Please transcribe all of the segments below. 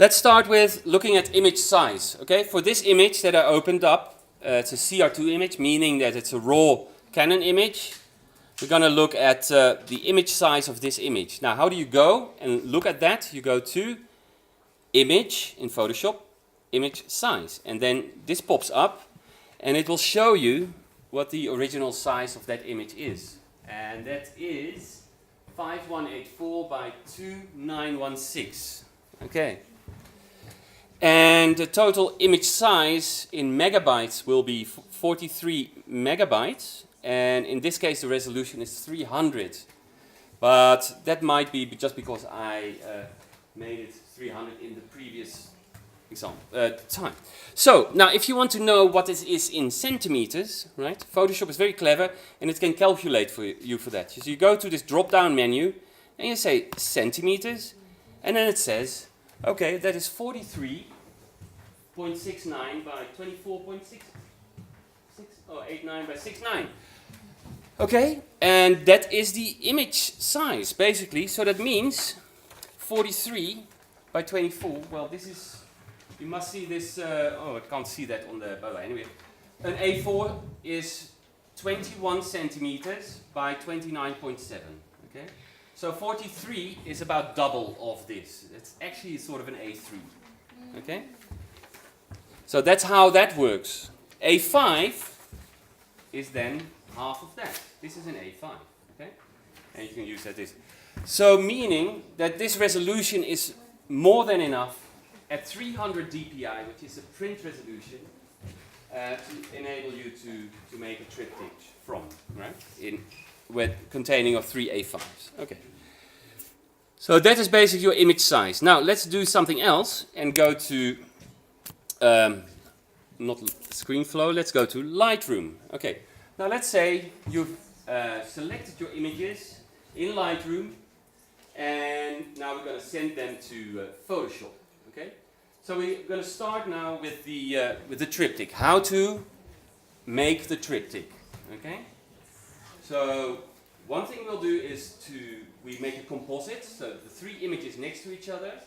Let's start with looking at image size. Okay, for this image that I opened up, it's a CR2 image, meaning that it's a raw Canon image. We're going to look at the image size of this image. Now, how do you go and look at that? You go to Image in Photoshop, Image Size. And then this pops up, and it will show you what the original size of that image is. And that is 5184 by 2916. Okay. And the total image size in megabytes will be 43 megabytes. And in this case, the resolution is 300. But that might be just because I made it 300 in the previous example time. So now, if you want to know what this is in centimeters, right? Photoshop is very clever, and it can calculate for you for that. So you go to this drop-down menu, and you say centimeters, and then it says, okay, that is 43.69 by 24.89 by 69. Okay, and that is the image size, basically. So that means 43 by 24. Well, this is, you must see this, oh, I can't see that on the, but anyway. An A4 is 21 centimeters by 29.7, okay? So 43 is about double of this. It's actually sort of an A3, okay? So that's how that works. A5 is then half of that. This is an A5, okay? And you can use that this. So meaning that this resolution is more than enough at 300 dpi, which is a print resolution, to enable you to make a triptych from, right? Containing of 3 A5s. Okay. So that is basically your image size. Now let's do something else and go to not ScreenFlow. Let's go to Lightroom. Okay. Now let's say you've selected your images in Lightroom, and now we're going to send them to Photoshop. Okay. So we're going to start now with the triptych. How to make the triptych. Okay. So one thing we'll do is we make a composite, so the 3 images next to each other,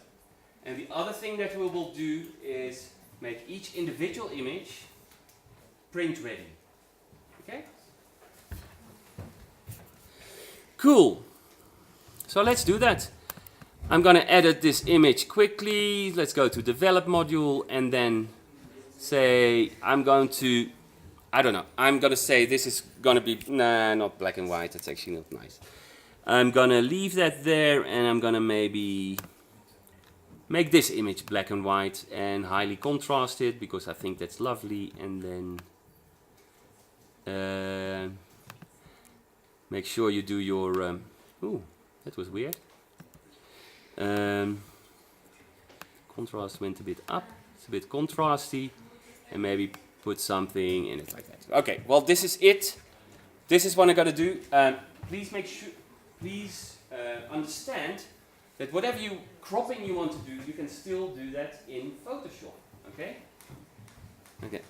and the other thing that we will do is make each individual image print ready. Okay? Cool. So let's do that. I'm going to edit this image quickly. Let's go to Develop module and then say I'm going to say this is going to be, nah, not black and white. That's actually not nice. I'm going to leave that there, and I'm going to maybe make this image black and white and highly contrasted because I think that's lovely. And then make sure you do your, ooh, that was weird. Contrast went a bit up. It's a bit contrasty, and maybe put something in it like that. Okay, well, this is it. This is what I'm going to do. Please understand that whatever cropping you want to do, you can still do that in Photoshop. Okay? Okay.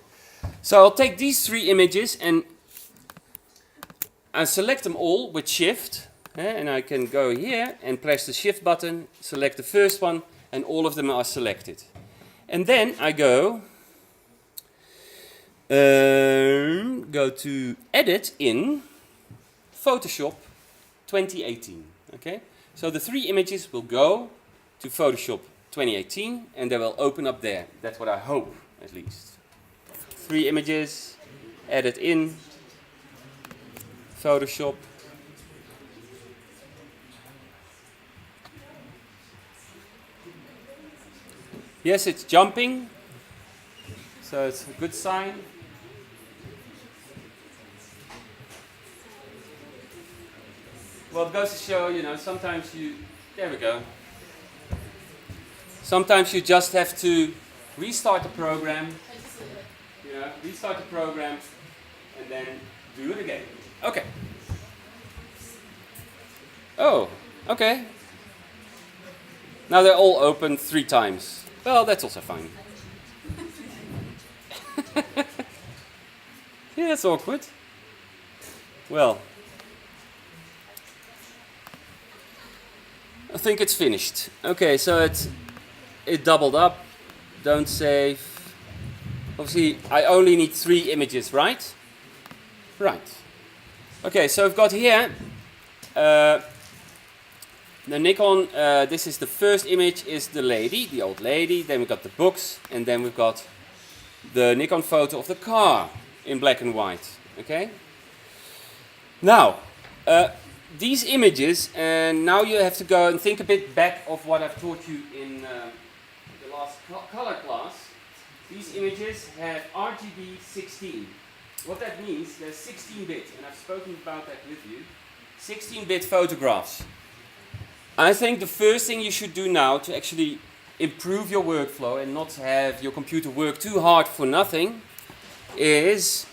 So I'll take these 3 images and I select them all with Shift, and I can go here and press the Shift button, select the first one, and all of them are selected. And then I go to Edit in Photoshop 2018. Okay, so the 3 images will go to Photoshop 2018, and they will open up there. That's what I hope, at least. 3 images, Edit in Photoshop. Yes, it's jumping, so it's a good sign. Well, it goes to show, sometimes there we go. Sometimes you just have to restart the program, and then do it again. Okay. Oh, okay. Now they're all open 3 times. Well, that's also fine. Yeah, that's awkward. Well, I think it's finished. Okay, so it doubled up. Don't save. Obviously, I only need 3 images, right? Right. Okay, so I've got here the Nikon. This is the first image, is the lady, the old lady. Then we've got the books, and then we've got the Nikon photo of the car in black and white. Okay. Now, these images, and now you have to go and think a bit back of what I've taught you in the last color class. These images have RGB 16. What that means, they're 16-bit, and I've spoken about that with you. 16-bit photographs. I think the first thing you should do now to actually improve your workflow and not have your computer work too hard for nothing is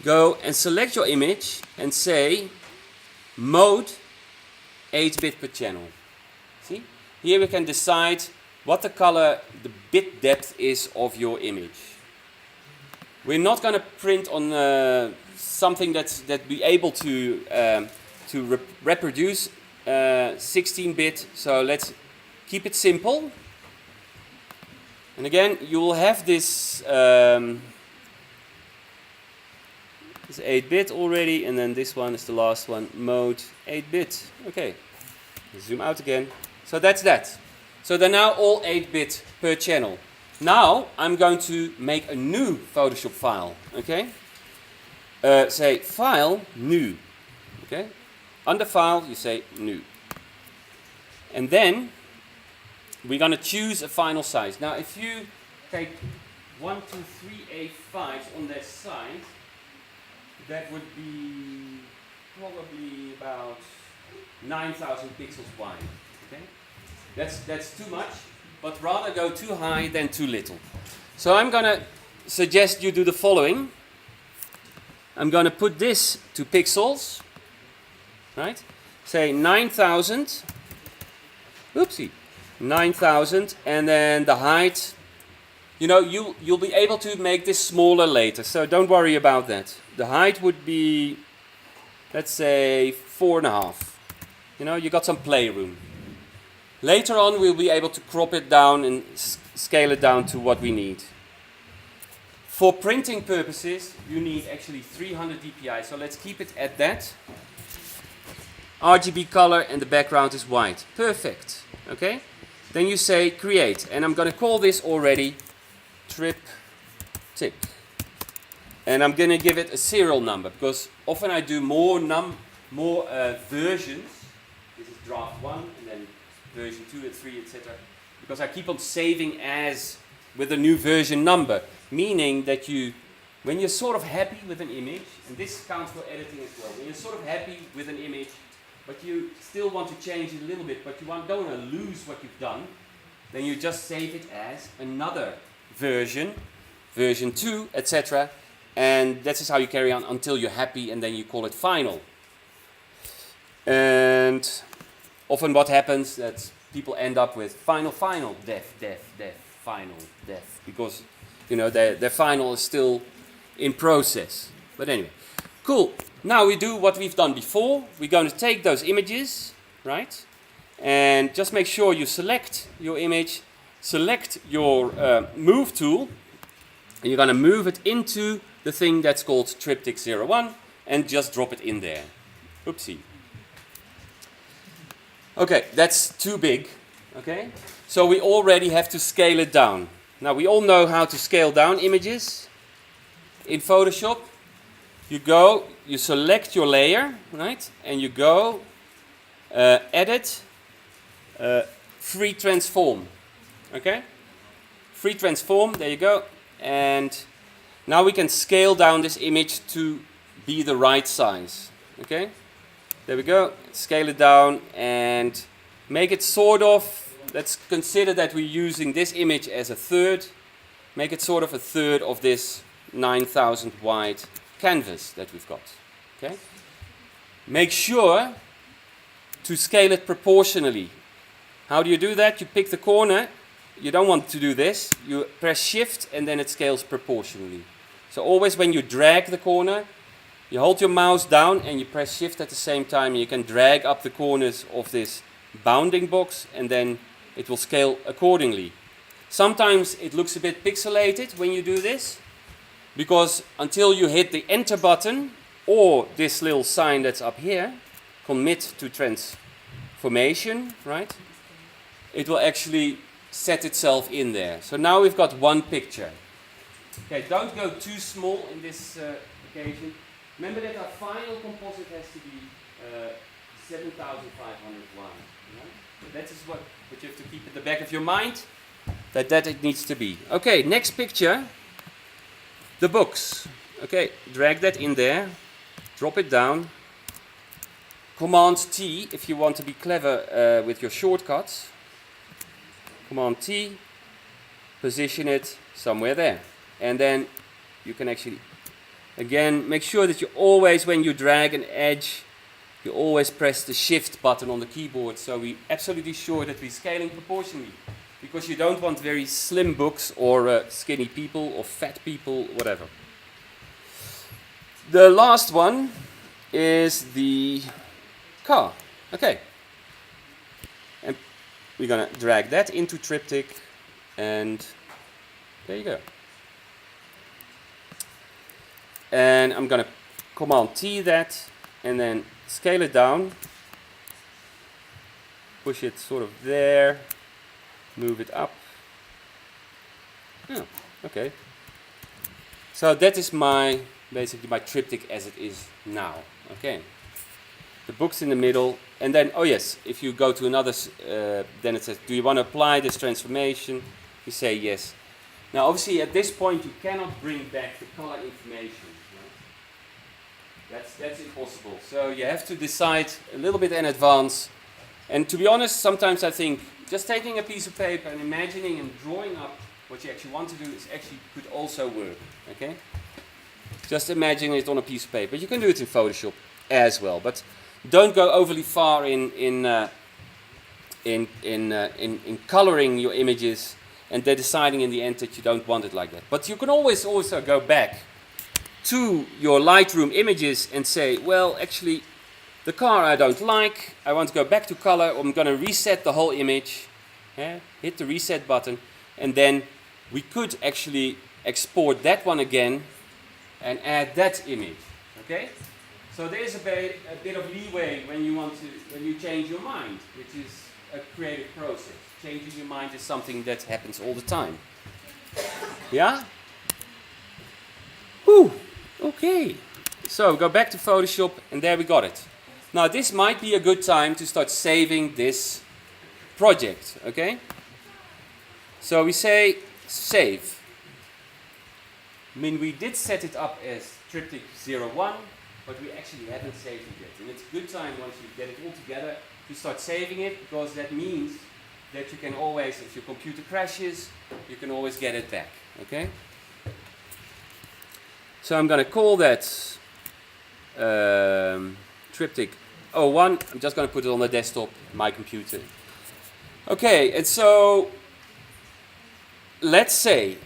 go and select your image and say mode 8-bit per channel. See? Here we can decide what the color, the bit depth is of your image. We're not going to print on something that be able to reproduce 16-bit, so let's keep it simple. And again, you will have this 8-bit already, and then this one is the last one, mode 8-bit. Okay, zoom out again. So that's that. So they're now all 8-bit per channel. Now I'm going to make a new Photoshop file. Okay, say File, New. Okay, under File you say New, and then we're going to choose a final size. Now, if you take 123A5 on that side, that would be probably about 9,000 pixels wide. Okay, that's too much, but rather go too high than too little. So I'm going to suggest you do the following. I'm going to put this to pixels, right? Say 9,000. Oopsie. 9,000, and then the height, you know, you'll be able to make this smaller later, so don't worry about that. The height would be, let's say, 4.5. You know, you got some playroom. Later on we'll be able to crop it down and scale it down to what we need. For printing purposes you need actually 300 dpi, so let's keep it at that. RGB color and the background is white. Perfect. Okay? Then you say create, and I'm going to call this already Triptych. And I'm going to give it a serial number, because often I do more versions. This is draft 1, and then version 2 and 3, etc. Because I keep on saving as with a new version number, meaning that when you're sort of happy with an image, and this counts for editing as well, when you're sort of happy with an image, but you still want to change it a little bit, but you don't want to lose what you've done, then you just save it as another version, version 2, etc. And that is how you carry on until you're happy, and then you call it final. And often what happens that people end up with final, def, final, def, because you know their final is still in process. But anyway, cool. Now we do what we've done before. We're going to take those images, right? And just make sure you select your image, select your move tool, and you're going to move it into the thing that's called Triptych 01 and just drop it in there. Oopsie. Okay, that's too big. Okay, so we already have to scale it down. Now we all know how to scale down images in Photoshop. You select your layer, right? And you go edit, free transform. Okay? Free transform, there you go. And now we can scale down this image to be the right size. Okay? There we go. Scale it down and make it sort of, let's consider that we're using this image as a third. Make it sort of a third of this 9,000 wide canvas that we've got. Okay? Make sure to scale it proportionally. How do you do that? You pick the corner. You don't want to do this. You press shift and then it scales proportionally. So always when you drag the corner, you hold your mouse down and you press shift at the same time. You can drag up the corners of this bounding box and then it will scale accordingly. Sometimes it looks a bit pixelated when you do this, because until you hit the enter button or this little sign that's up here, commit to transformation, right? It will actually set itself in there. So now we've got one picture. Okay, don't go too small in this occasion. Remember that our final composite has to be 7,500 lines. Right? So that is what you have to keep at the back of your mind, that it needs to be. Okay, next picture, the books. Okay, drag that in there, drop it down. Command T if you want to be clever with your shortcuts. Command T, position it somewhere there. And then you can actually, again, make sure that you always, when you drag an edge, you always press the shift button on the keyboard, so we're absolutely sure that we're scaling proportionally. Because you don't want very slim books or skinny people or fat people, whatever. The last one is the car. Okay. And we're going to drag that into Triptych, and there you go. And I'm going to Command T that, and then scale it down. Push it sort of there. Move it up. Oh, okay. So that is basically my triptych as it is now. Okay. The books in the middle, and then, oh yes, if you go to another, then it says, do you want to apply this transformation? You say yes. Now obviously at this point you cannot bring back the color information. Right? That's impossible. So you have to decide a little bit in advance. And to be honest, sometimes I think just taking a piece of paper and imagining and drawing up what you actually want to do is actually could also work. Okay? Just imagine it on a piece of paper. You can do it in Photoshop as well, but don't go overly far in coloring your images and then deciding in the end that you don't want it like that. But you can always also go back to your Lightroom images and say, well, actually, the car I don't like, I want to go back to color, I'm going to reset the whole image, hit the reset button, and then we could actually export that one again and add that image, okay? So there is a bit of leeway when you change your mind, which is a creative process. Changing your mind is something that happens all the time. Yeah? Whew, okay. So go back to Photoshop, and there we got it. Now this might be a good time to start saving this project, okay? So we say save. I mean, we did set it up as Triptych 01, but we actually haven't saved it yet. And it's a good time once you get it all together to start saving it, because that means that you can always, if your computer crashes, you can always get it back, okay? So I'm going to call that Triptych 01. I'm just going to put it on the desktop, my computer. Okay, and so let's say,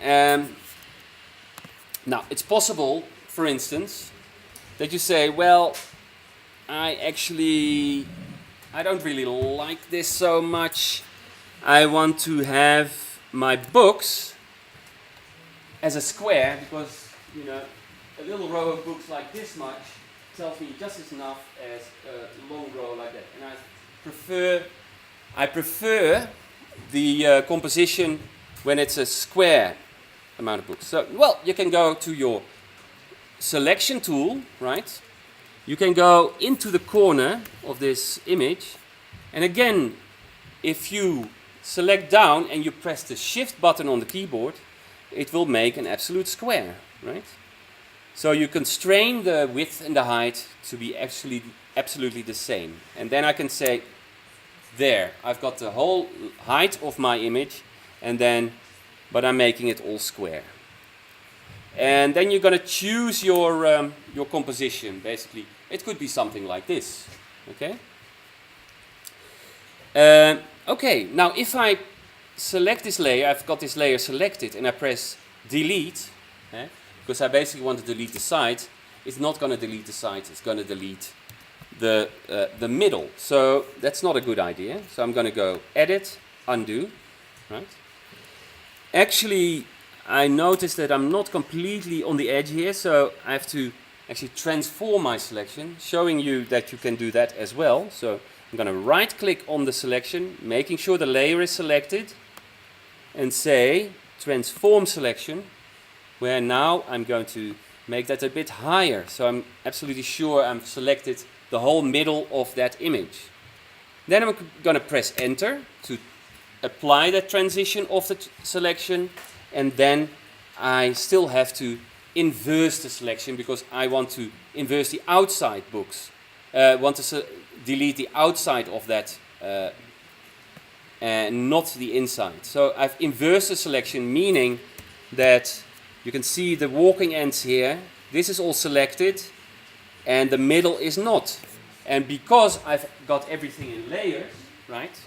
now it's possible, for instance, that you say, well, I don't really like this so much. I want to have my books as a square, because, you know, a little row of books like this much tells me just as enough as a long row like that. And I prefer the composition when it's a square amount of books. So, well, you can go to your selection tool, right? You can go into the corner of this image, and again, if you select down and you press the shift button on the keyboard, it will make an absolute square, right? So you constrain the width and the height to be absolutely the same. And then I can say, there, I've got the whole height of my image, and then, but I'm making it all square. And then you're going to choose your composition, basically. It could be something like this, okay? Okay, now if I select this layer, I've got this layer selected, and I press delete, because I basically want to delete the side, it's not going to delete the side, it's going to delete the middle. So that's not a good idea. So I'm going to go edit, undo, right? Actually, I noticed that I'm not completely on the edge here, so I have to actually transform my selection, showing you that you can do that as well. So I'm going to right click on the selection, making sure the layer is selected, and say transform selection, where now I'm going to make that a bit higher, so I'm absolutely sure I've selected the whole middle of that image. Then I'm going to press enter to apply that transition of the selection, and then I still have to inverse the selection because I want to inverse the outside books. Want to delete the outside of that and not the inside. So I've inversed the selection, meaning that you can see the walking ends here. This is all selected and the middle is not. And because I've got everything in layers, right?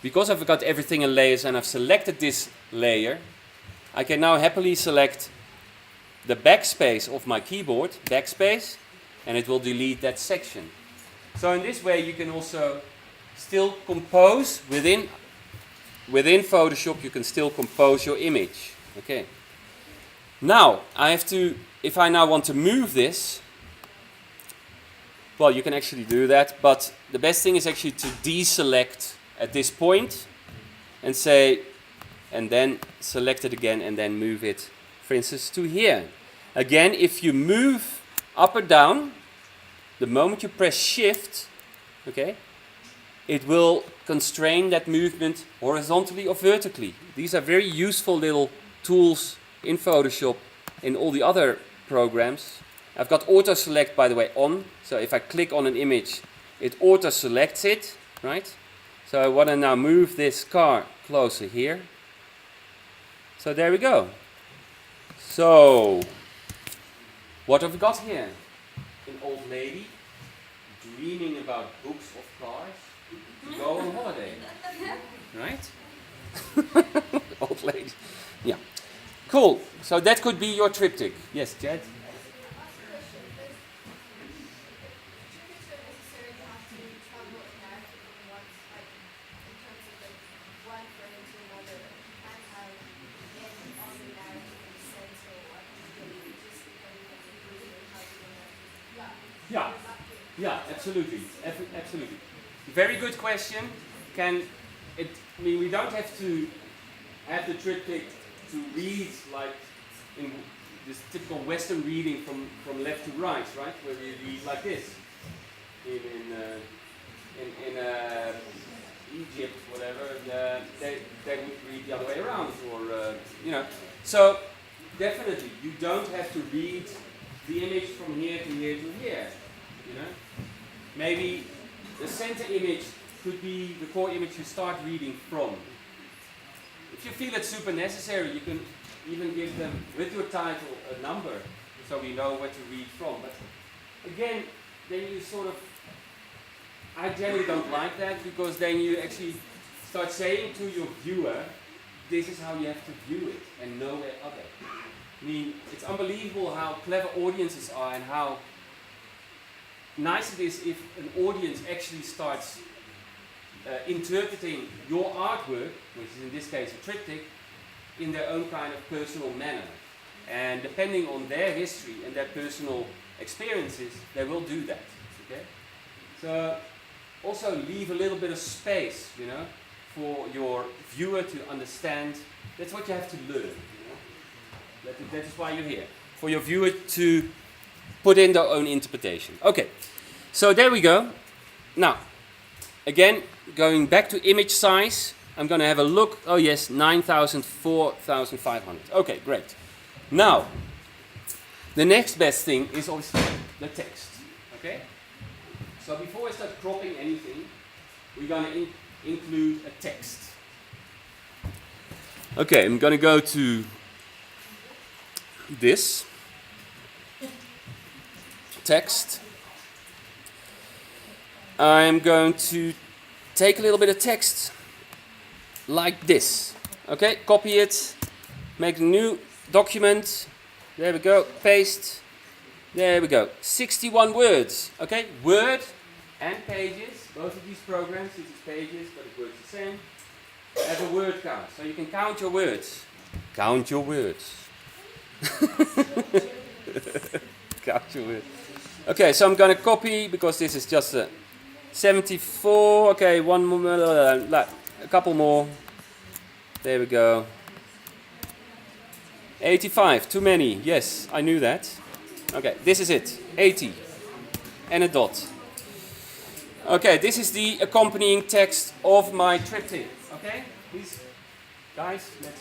Because I've got everything in layers and I've selected this layer, I can now happily select the backspace of my keyboard, backspace, and it will delete that section. So in this way you can also still compose within Photoshop, you can still compose your image. Okay. Now I have to, if I now want to move this, well, you can actually do that, but the best thing is actually to deselect at this point and say, and then select it again and then move it, for instance, to here. Again, if you move up or down, the moment you press shift, okay, it will constrain that movement horizontally or vertically. These are very useful little tools in Photoshop, in all the other programs. I've got auto select, by the way, on. So if I click on an image, it auto selects it, right? So I want to now move this car closer here. So there we go. So what have we got here? An old lady dreaming about books of cars to go on holiday, right? Old lady. Yeah. Cool. So that could be your triptych. Yes, Jed? Yeah, absolutely, absolutely. Very good question. I mean, we don't have to have the triptych to read like in this typical Western reading from left to right, where we read like this. In Egypt, whatever, they would read the other way around, or So definitely, you don't have to read the image from here to here to here. Maybe the center image could be the core image you start reading from. If you feel it's super necessary, you can even give them, with your title, a number, so we know what to read from. But again, then you sort of, I generally don't like that, because then you actually start saying to your viewer, this is how you have to view it, and nowhere other. I mean, it's unbelievable how clever audiences are and how nice it is if an audience actually starts interpreting your artwork, which is in this case a triptych, in their own kind of personal manner. And depending on their history and their personal experiences, they will do that. Okay? So also leave a little bit of space, for your viewer to understand. That's what you have to learn. That is why you're here. For your viewer to put in their own interpretation. Okay, so there we go. Now, again, going back to image size, I'm going to have a look. Oh yes, 9,000, 4,500. Okay, great. Now, the next best thing is obviously the text. Okay? So before I start cropping anything, we're going to include a text. Okay, I'm going to go to this. Text. I'm going to take a little bit of text like this. Okay, copy it, make a new document. There we go, paste. There we go, 61 words. Okay, Word and Pages, both of these programs, this is Pages, but it works the same, have a word count. So you can count your words. Count your words. Count your words. Okay, so I'm gonna copy because this is just a 74. Okay, one more, a couple more. There we go. 85, too many. Yes, I knew that. Okay, this is it. 80 and a dot. Okay, this is the accompanying text of my triptych. Okay, please, guys, let's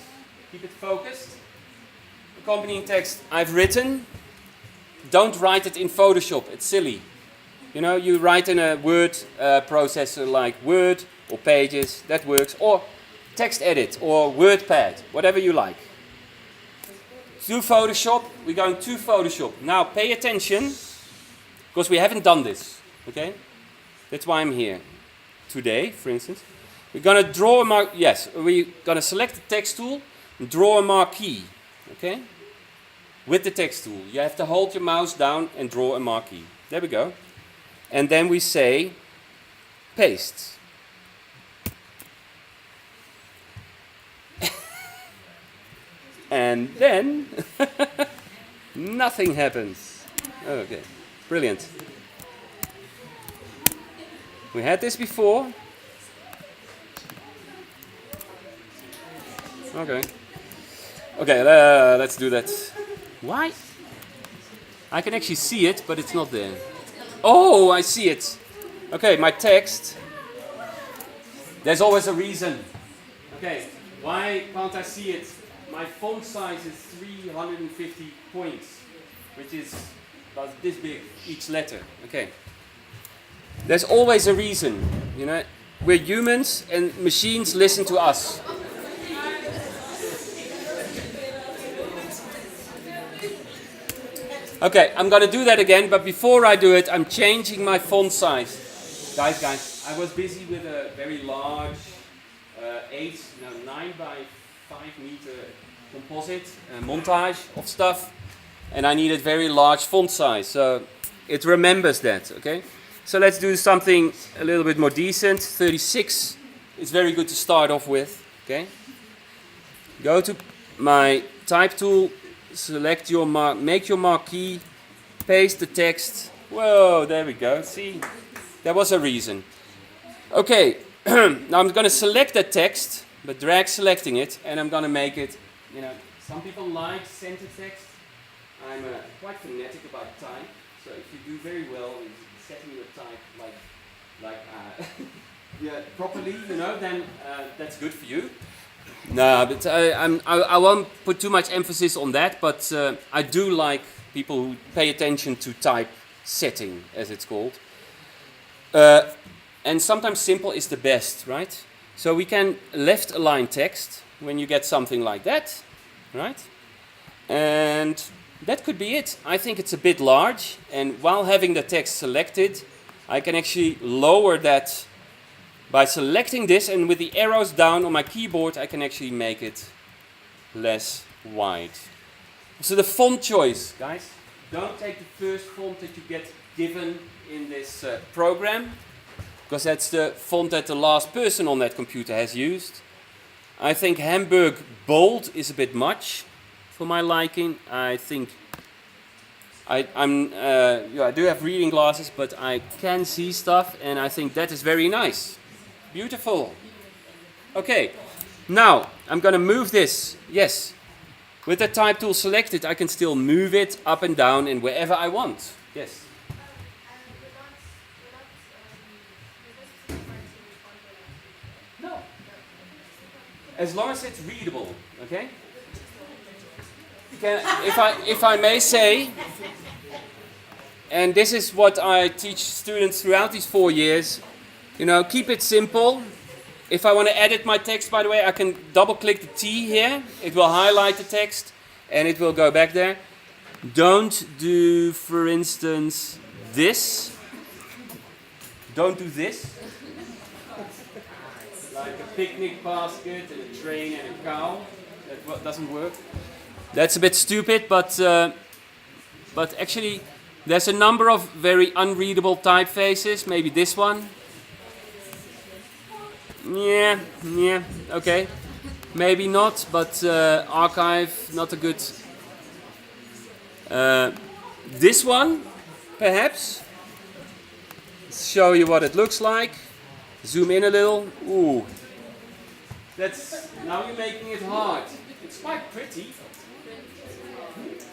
keep it focused. Accompanying text I've written. Don't write it in Photoshop, it's silly. You know, you write in a word processor like Word or Pages, that works. Or text edit or WordPad, whatever you like. To Photoshop, we're going to Photoshop. Now pay attention, because we haven't done this, okay? That's why I'm here today, for instance. We're going to draw a we're going to select the text tool and draw a marquee, okay? With the text tool. You have to hold your mouse down and draw a marquee. There we go. And then we say paste. And then nothing happens. Okay, brilliant. We had this before. Okay. Okay, let's do that. Why? I can actually see it, but it's not there. Oh, I see it. Okay, my text. There's always a reason. Okay, why can't I see it? My font size is 350 points, which is about this big, each letter. Okay. There's always a reason, you know. We're humans and machines listen to us. Okay, I'm gonna do that again, but before I do it, I'm changing my font size. Guys, I was busy with a very large 9 by 5 meter composite montage of stuff, and I needed very large font size, so it remembers that, okay? So let's do something a little bit more decent. 36 is very good to start off with, okay? Go to my type tool, select your make your marquee, paste the text. Whoa, there we go. See, there was a reason. Okay, now I'm going to select that text, but drag selecting it, and I'm going to make it, you know, some people like center text. I'm quite fanatic about type, so if you do very well in setting your type properly, you know, then that's good for you. No, but I won't put too much emphasis on that, but I do like people who pay attention to type setting, as it's called. And sometimes simple is the best, right? So we can left align text when you get something like that, right? And that could be it. I think it's a bit large, and while having the text selected, I can actually lower that by selecting this, and with the arrows down on my keyboard, I can actually make it less wide. So the font choice, guys, don't take the first font that you get given in this program, because that's the font that the last person on that computer has used. I think Hamburg Bold is a bit much for my liking. I think I do have reading glasses, but I can see stuff, and I think that is very nice. Beautiful. Okay, now I'm going to move this. Yes, with the type tool selected, I can still move it up and down and wherever I want. Yes. No. As long as it's readable, okay? If I may say, and this is what I teach students throughout these 4 years, you know, keep it simple. If I want to edit my text, by the way, I can double click the T here. It will highlight the text and it will go back there. Don't do, for instance, this. Don't do this. Like a picnic basket and a train and a cow. That doesn't work. That's a bit stupid, but actually there's a number of very unreadable typefaces. Maybe this one. Yeah, okay. maybe not, but archive, not a good. This one, perhaps. Let's show you what it looks like. Zoom in a little. Ooh, that's now you're making it hard. It's quite pretty.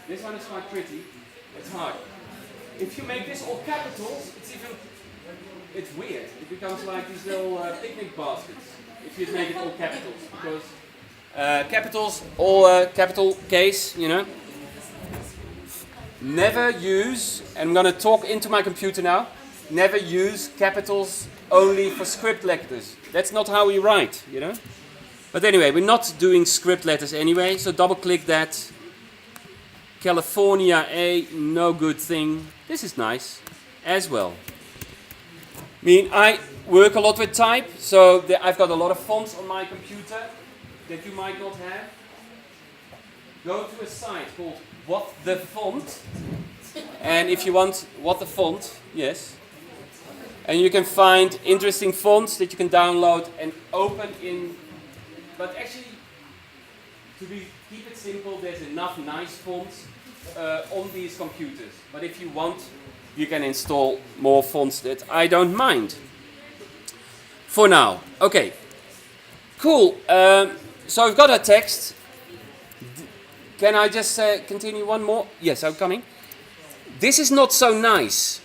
This one is quite pretty. It's hard. If you make this all capitals, it's weird. It becomes like these little picnic baskets. If you make it all capitals, because capitals, all capital case, you know. Never use, and I'm going to talk into my computer now, never use capitals only for script letters. That's not how we write, you know. But anyway, we're not doing script letters anyway, so double click that. California A, no good thing. This is nice as well. I mean, I work a lot with type, so I've got a lot of fonts on my computer that you might not have. Go to a site called What the Font, and if you want What the Font, yes, and you can find interesting fonts that you can download and open in. But actually, keep it simple, there's enough nice fonts on these computers. But if you want, you can install more fonts that I don't mind. For now. Okay. Cool. So we've got our text. Can I just continue one more? Yes, I'm coming. This is not so nice.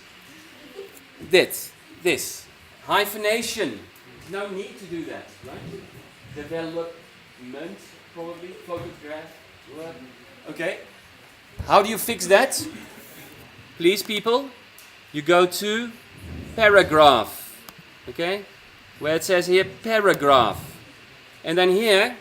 This. Hyphenation. No need to do that, right? Development, probably. Photograph. Okay. How do you fix that? Please, people. You go to paragraph. Okay? Where it says here paragraph. And then here,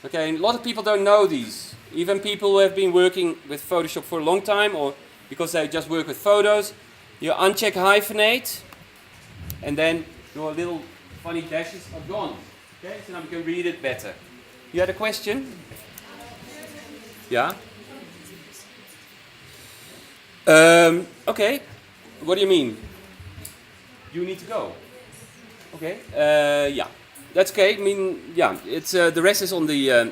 okay, a lot of people don't know these. Even people who have been working with Photoshop for a long time, or because they just work with photos, you uncheck hyphenate, and then your little funny dashes are gone. Okay, so now we can read it better. You had a question? Yeah? Okay. What do you mean? You need to go. Okay. Yeah. That's okay. I mean, yeah. It's the rest is on the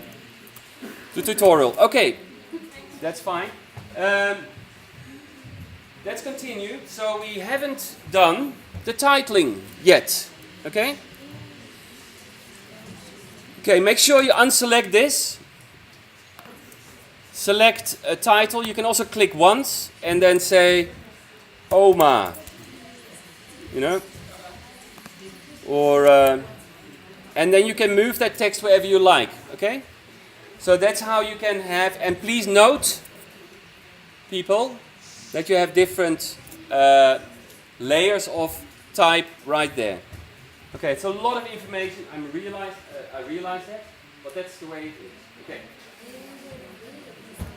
tutorial. Okay. That's fine. Let's continue. So we haven't done the titling yet. Okay. Okay. Make sure you unselect this. Select a title. You can also click once and then say Oma, you know, or and then you can move that text wherever you like. Okay, so that's how you can have. And please note, people, that you have different layers of type right there. Okay, it's a lot of information. I realize that, but that's the way it is. Okay.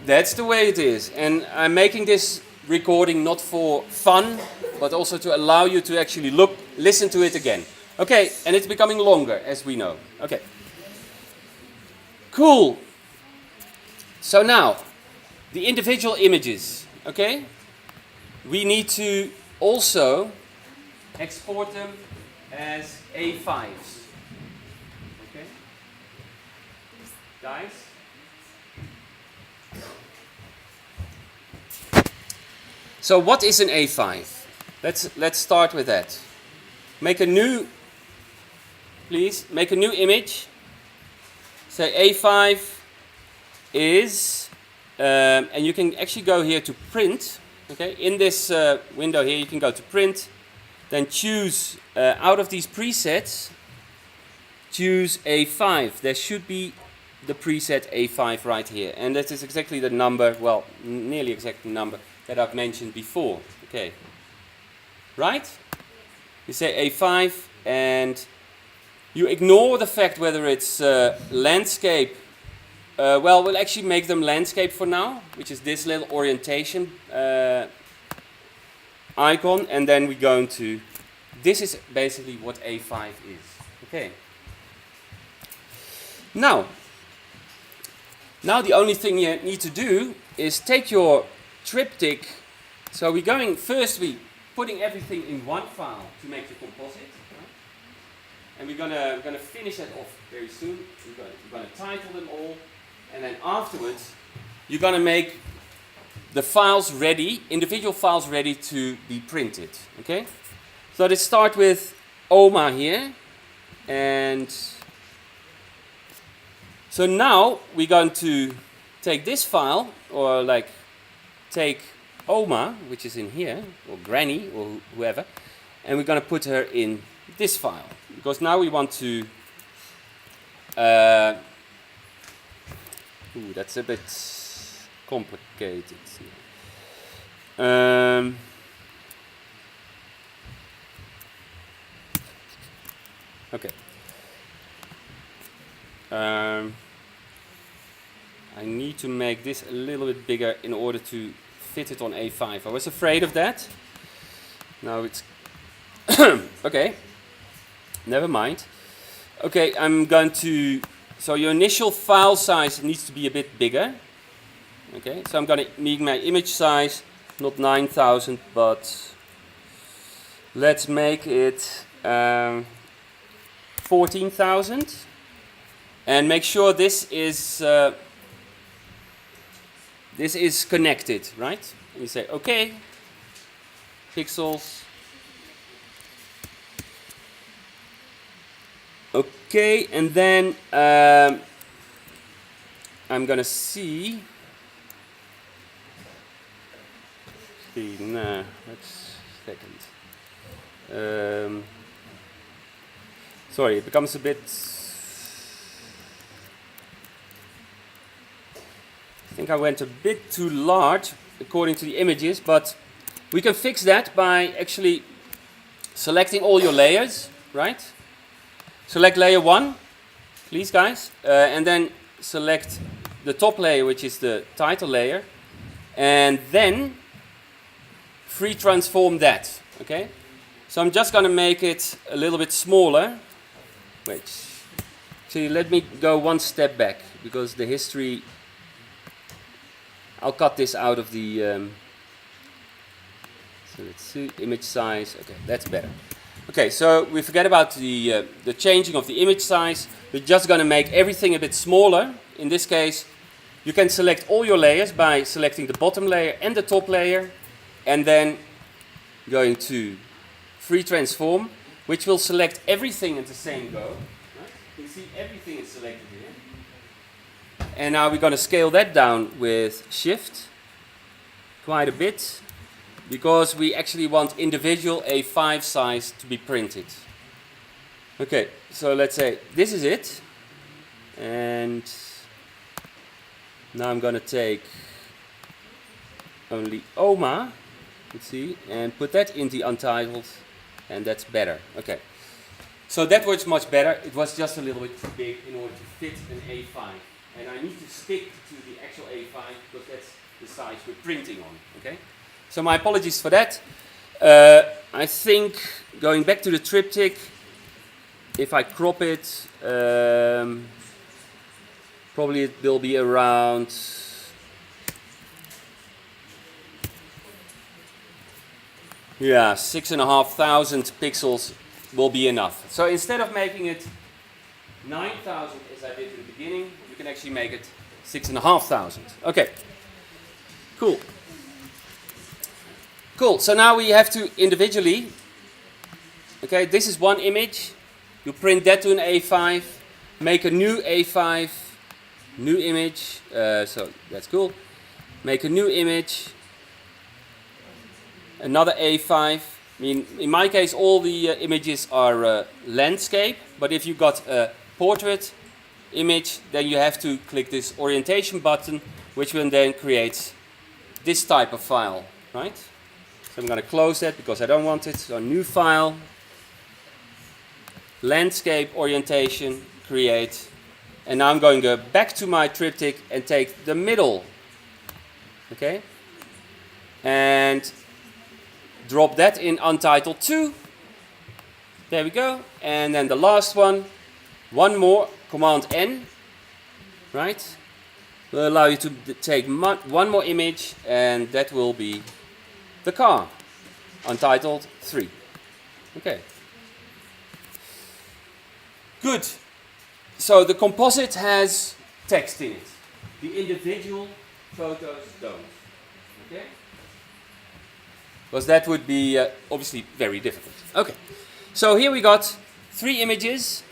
That's the way it is, and I'm making this recording not for fun, but also to allow you to actually listen to it again. Okay, and it's becoming longer, as we know. Okay. Cool. So now, the individual images, okay? We need to also export them as A5s. Okay? Guys? So what is an A5? Let's start with that. Make a new image. Say A5 is, and you can actually go here to print. Okay, in this window here, you can go to print. Then choose out of these presets. Choose A5. There should be the preset A5 right here, and that is exactly the number. Well, nearly exact number that I've mentioned before. Okay. Right? You say A5 and you ignore the fact whether it's landscape. Well, we'll actually make them landscape for now, which is this little orientation icon, and then we're going to. This is basically what A5 is. Okay. Now the only thing you need to do is take your Triptych. So we're putting everything in one file to make the composite. Right? and we're gonna finish that off very soon. We're gonna title them all, and then afterwards you're gonna make the files ready, individual files ready to be printed. Okay, so let's start with OMA here, and so now we're going to take this file, or like take OMA, which is in here, or Granny, or whoever, and we're going to put her in this file, because now we want to ooh, that's a bit complicated. Okay. I need to make this a little bit bigger in order to fit it on A5. I was afraid of that. Now it's okay. Never mind. Okay, I'm going to. So your initial file size needs to be a bit bigger. Okay, so I'm going to need my image size, not 9,000, but let's make it 14,000. And make sure this is connected, right? And you say okay, pixels. Okay, and then I'm gonna see. Nah, that's second. Sorry, it becomes a bit. I think I went a bit too large according to the images, but we can fix that by actually selecting all your layers, right? Select layer 1, please guys, and then select the top layer, which is the title layer, and then free transform that, okay? So I'm just going to make it a little bit smaller. Wait, see, let me go one step back, because the history, I'll cut this out of the, so let's see, image size, okay, that's better. Okay, so we forget about the changing of the image size. We're just going to make everything a bit smaller. In this case, you can select all your layers by selecting the bottom layer and the top layer, and then going to free transform, which will select everything at the same go. Right? You can see everything is selected here. And now we're going to scale that down with Shift quite a bit, because we actually want individual A5 size to be printed. Okay, so let's say this is it, and now I'm going to take only OMA, let's see, and put that in the untitled, and that's better. Okay, so that works much better. It was just a little bit too big in order to fit an A5. And I need to stick to the actual A5 because that's the size we're printing on. Okay, so my apologies for that. I think going back to the triptych, if I crop it, probably it will be around 6,500 pixels will be enough. So instead of making it 9,000 as I did in the beginning, you can actually make it 6,500. Okay, cool. Cool, so now we have to individually, okay, this is one image, you print that to an A5, make a new A5, new image, so that's cool. Make a new image, another A5. I mean, in my case, all the images are landscape, but if you got a portrait image, then you have to click this orientation button, which will then create this type of file, right? So I'm going to close that because I don't want it. So new file, landscape orientation, create, and now I'm going to go back to my triptych and take the middle, okay, and drop that in untitled 2. There we go, and then the last one more, Command N, right, will allow you to take one more image, and that will be the car, untitled 3. Okay. Good. So the composite has text in it. The individual photos don't. Okay? Because that would be obviously very difficult. Okay. So here we got 3 images.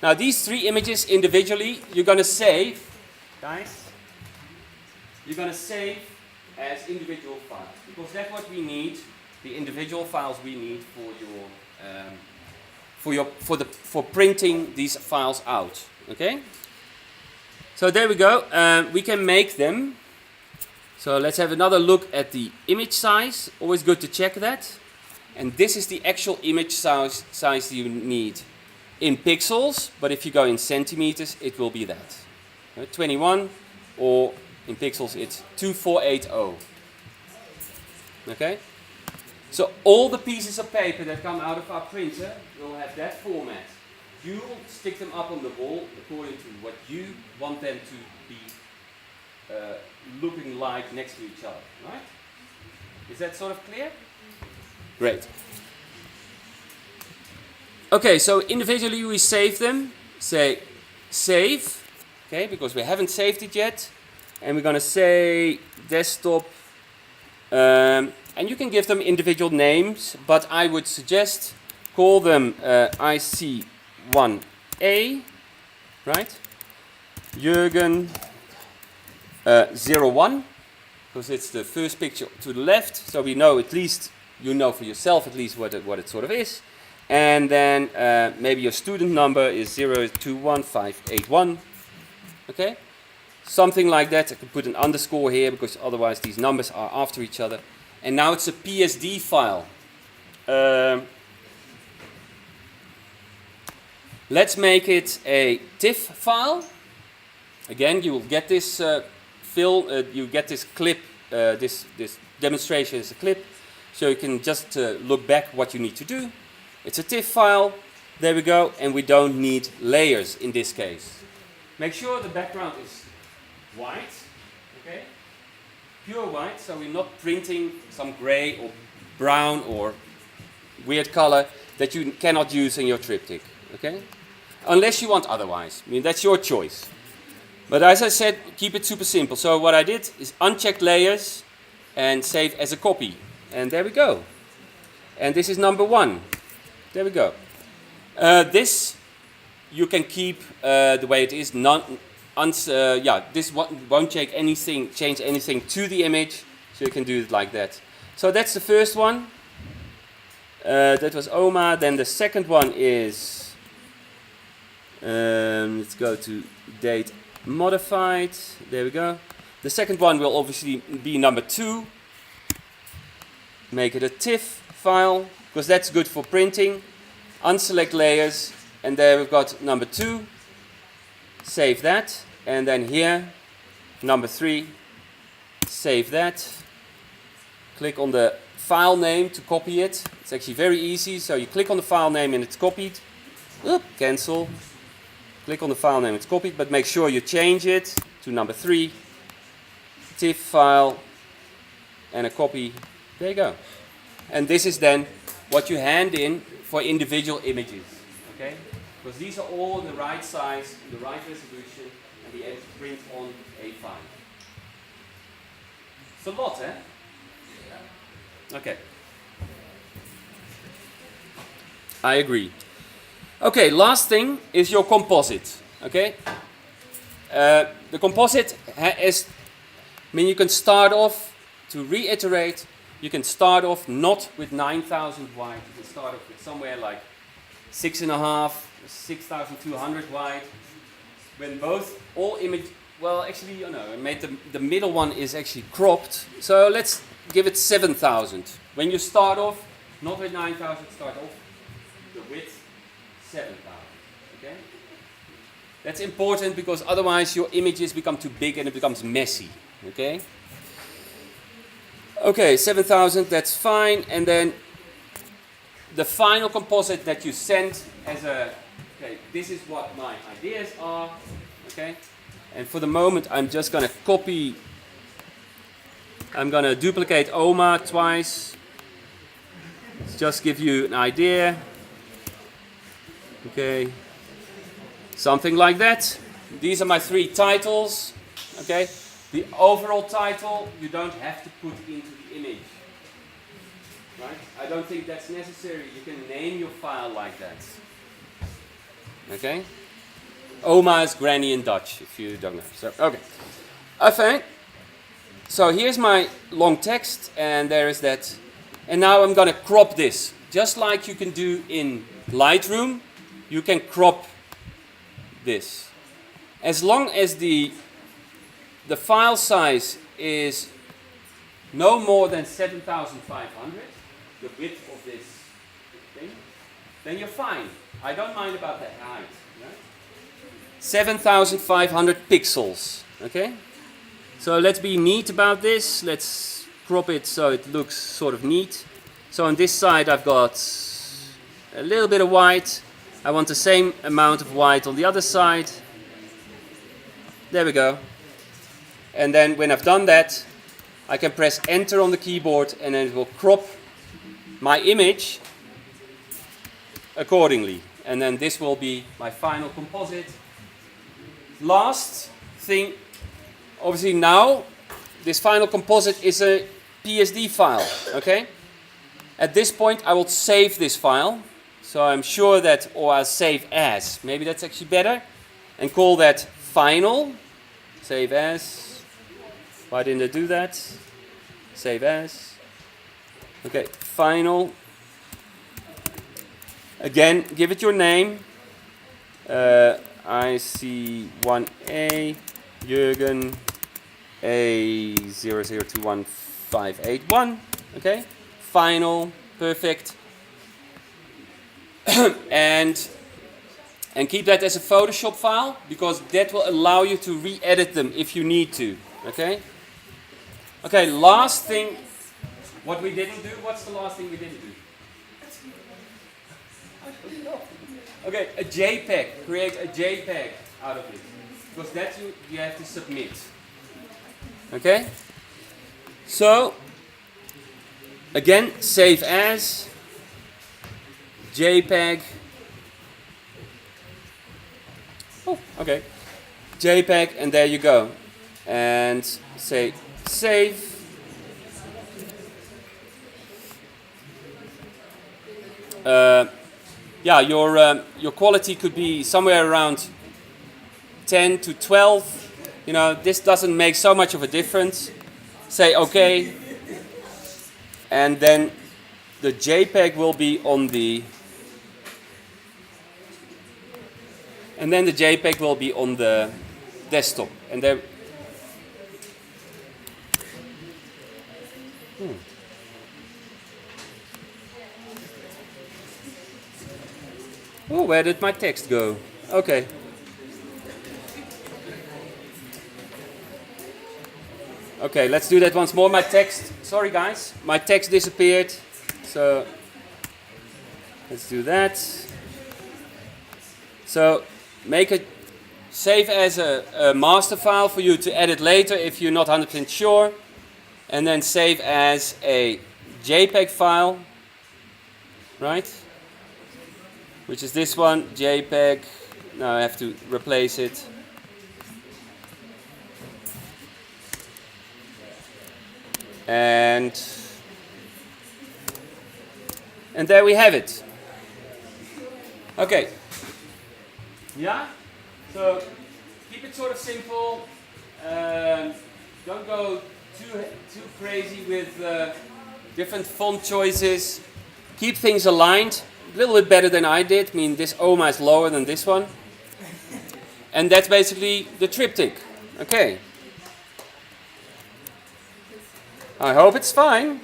Now these 3 images individually, you're going to save, guys. You're going to save as individual files, because that's what we need. The individual files we need for printing these files out. Okay. So there we go. We can make them. So let's have another look at the image size. Always good to check that. And this is the actual image size you need in pixels, but if you go in centimeters, it will be that. 21, or in pixels, it's 2480. Okay? So all the pieces of paper that come out of our printer will have that format. You will stick them up on the wall according to what you want them to be looking like next to each other, right? Is that sort of clear? Great. Okay, so individually we save them. Say save, okay, because we haven't saved it yet. And we're going to say desktop. And you can give them individual names, but I would suggest call them IC1A, right? Jürgen 01, because it's the first picture to the left, so we know at least, you know for yourself at least what it sort of is. And then maybe your student number is 021581, okay? Something like that. I could put an underscore here because otherwise these numbers are after each other. And now it's a PSD file. Let's make it a TIFF file. Again, you will get this you get this clip, this demonstration as a clip, so you can just look back what you need to do. It's a TIFF file. There we go, and we don't need layers in this case. Make sure the background is white, okay? Pure white, so we're not printing some gray or brown or weird color that you cannot use in your triptych, okay? Unless you want otherwise. I mean, that's your choice. But as I said, keep it super simple. So what I did is uncheck layers and save as a copy. And there we go. And this is number 1. There we go. This you can keep the way it is. This won't change anything to the image, so you can do it like that. So that's the first one. That was Oma. Then the second one is, let's go to date modified. There we go. The second one will obviously be number 2. Make it a TIFF file, because that's good for printing. Unselect layers, and there we've got number 2. Save that, and then here, number 3. Save that. Click on the file name to copy it. It's actually very easy. So you click on the file name and it's copied. Oop, cancel. Click on the file name, it's copied, but make sure you change it to number 3. TIFF file and a copy. There you go. And this is then what you hand in for individual images, okay? Because these are all the right size, the right resolution, and be able to print on a file. It's a lot, eh? Okay. I agree. Okay, last thing is your composite, okay? The composite is, you can start off, to reiterate, you can start off not with 9,000 wide, you can start off with somewhere like 6.5, 6,200 wide. When all image, well actually, you know, I made the middle one is actually cropped, so let's give it 7,000. When you start off, not with 9,000, start off the width 7,000, okay? That's important because otherwise your images become too big and it becomes messy, okay? Okay, 7,000, that's fine. And then the final composite that you send as a, okay, this is what my ideas are, okay? And for the moment, I'm just going to copy, I'm going to duplicate Oma twice. Let's just give you an idea. Okay, Something like that. These are my 3 titles. Okay. The overall title you don't have to put into the image. Right? I don't think that's necessary. You can name your file like that. Okay. Oma is granny in Dutch, if you don't know. So, okay. Enfin. So here's my long text, and there is that. And now I'm going to crop this. Just like you can do in Lightroom, you can crop this. As long as the file size is no more than 7,500, the width of this thing, then you're fine. I don't mind about the height. Right? 7,500 pixels. Okay? So let's be neat about this. Let's crop it so it looks sort of neat. So on this side I've got a little bit of white. I want the same amount of white on the other side. There we go. And then when I've done that, I can press enter on the keyboard and then it will crop my image accordingly. And then this will be my final composite. Last thing, obviously now, this final composite is a PSD file, okay? At this point I will save this file. So I'm sure that, or I'll save as, maybe that's actually better, and call that final, save as. Why didn't I do that? Save as. Okay, final. Again, give it your name. IC1A, Jürgen A0021581. Okay, final, perfect. and keep that as a Photoshop file, because that will allow you to re-edit them if you need to. Okay? Okay, last thing, what we didn't do, what's the last thing we didn't do? Okay, a JPEG, create a JPEG out of it, because that's you have to submit. Okay? So, again, save as, JPEG. Oh, okay. JPEG, and there you go. And say save. Yeah, your quality could be somewhere around 10 to 12. You know, this doesn't make so much of a difference. Say okay. And then the JPEG will be on the desktop. And there. Oh, where did my text go? Okay. Okay, let's do that once more. My text, sorry guys, my text disappeared. So let's do that. So make a save as a master file for you to edit later if you're not 100% sure. And then save as a JPEG file, right? Which is this one, JPEG. Now I have to replace it. And there we have it. Okay. Yeah? So keep it sort of simple. Don't go too crazy with different font choices. Keep things aligned. A little bit better than I did. I mean, this Oma is lower than this one. And that's basically the triptych. Okay. I hope it's fine.